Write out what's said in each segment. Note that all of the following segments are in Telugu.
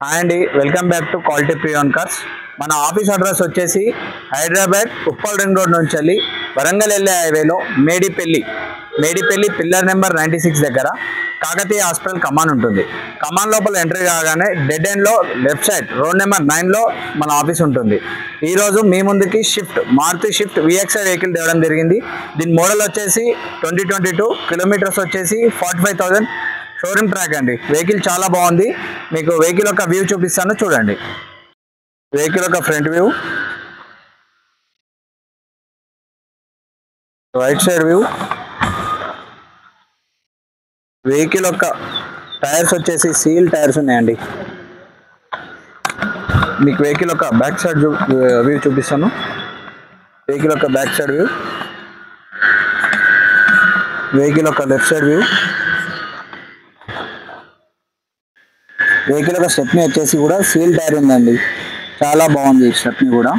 హాయ్ అండి, welcome back to quality Priyan cars. మన ఆఫీస్ అడ్రస్ వచ్చేసి హైదరాబాద్ ఉప్పల్ రింగ్ రోడ్ నుంచి వెళ్ళి వరంగల్ వెళ్ళే హైవేలో మేడిపల్లి పిల్లర్ నెంబర్ 96 దగ్గర కాకతీయ హాస్పిటల్ కమాన్ ఉంటుంది. కమాన్ లోపల ఎంట్రీ కాగానే డెడ్ ఎండ్లో లెఫ్ట్ సైడ్ రోడ్ నెంబర్ 9లో మన ఆఫీస్ ఉంటుంది. ఈరోజు మీ ముందుకి మారుతి షిఫ్ట్ VXI వెహికల్ తేవడం జరిగింది. దీని మోడల్ వచ్చేసి 2022, కిలోమీటర్స్ వచ్చేసి 45,000. షోరూమ్ ట్రాక్ అండి. వెహికల్ చాలా బాగుంది. మీకు వెహికల్ యొక్క వ్యూ చూపిస్తాను, చూడండి. వెహికల్ యొక్క front view, right side view, vehicle యొక్క టైర్స్ వచ్చేసి సీల్ టైర్స్ ఉన్నాయండి. మీకు వెహికల్ యొక్క బ్యాక్ సైడ్ వ్యూ చూపిస్తాను. వెహికల్ యొక్క బ్యాక్ సైడ్ వ్యూ, వెహికల్ యొక్క లెఫ్ట్ సైడ్ వ్యూ, వెహికల్ యొక్క స్టెప్ని వచ్చేసి కూడా సీల్ టైర్ ఉందండి. చాలా బాగుంది స్టెప్ని కూడా.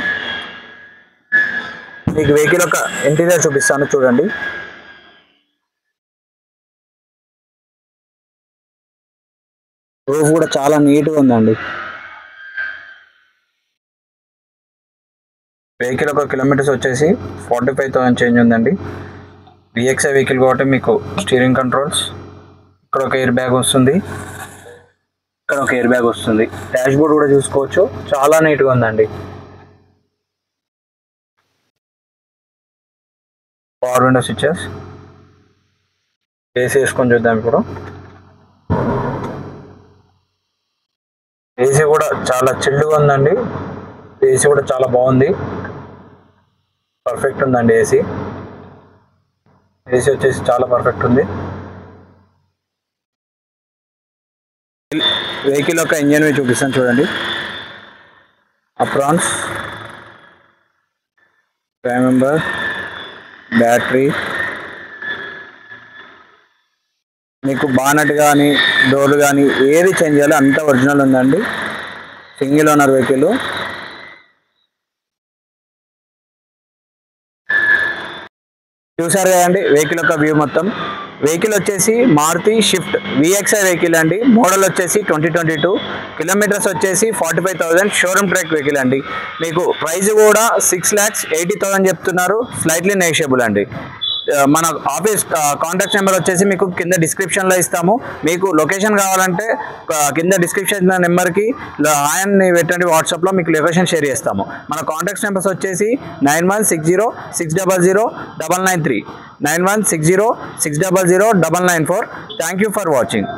మీకు వెహికల్ యొక్క ఇంటీరియర్ చూపిస్తాను, చూడండి. రూఫ్ కూడా చాలా నీట్గా ఉందండి. వెహికల్ యొక్క కిలోమీటర్స్ వచ్చేసి 45,000 చేంజ్ ఉందండి. VXI వెహికల్ కాబట్టి మీకు స్టీరింగ్ కంట్రోల్స్, ఇక్కడ ఒక ఎయిర్ బ్యాగ్ వస్తుంది, ఇక్కడ ఒక ఎయిర్ బ్యాగ్ వస్తుంది. డాష్ బోర్డ్ కూడా చూసుకోవచ్చు, చాలా నీట్గా ఉందండి. Power window switches. ఏసీ వేసుకొని చూద్దాం ఇప్పుడు. ఏసీ కూడా చాలా చిల్లుగా ఉందండి. ఏసీ కూడా చాలా బాగుంది, పర్ఫెక్ట్ ఉందండి. ఏసీ వచ్చేసి చాలా పర్ఫెక్ట్ ఉంది. వెహికల్ యొక్క ఇంజన్ చూపిస్తాను, చూడండి. అప్రాన్స్, ప్రైమ్ మెంబర్, బ్యాటరీ, మీకు బానట్ కానీ డోర్లు కానీ ఏది చేంజ్ చేయాలో అంతా ఒరిజినల్ ఉందండి. Single owner vehicle. చూసారు కదండి వెహికల్ యొక్క వ్యూ మొత్తం. వెహికల్ వచ్చేసి మారుతి షిఫ్ట్ VXI వెహికల్ అండి. మోడల్ వచ్చేసి 2022, కిలోమీటర్స్ వచ్చేసి 45,000. షోరూమ్ ట్రాక్ వెహికల్ అండి. మీకు ప్రైస్ కూడా 6,80,000 చెప్తున్నారు. స్లైట్లీ నెగోషియబుల్ అండి. మన ఆఫీస్ కాంటాక్ట్ నెంబర్ వచ్చేసి మీకు కింద డిస్క్రిప్షన్లో ఇస్తాము. మీకు లొకేషన్ కావాలంటే కింద డిస్క్రిప్షన్ నెంబర్కి ఆయన్ని పెట్టండి, వాట్సాప్లో మీకు లొకేషన్ షేర్ చేస్తాము. మన కాంటాక్ట్ నెంబర్స్ వచ్చేసి 9160600993, 9160600994. Thank you for watching.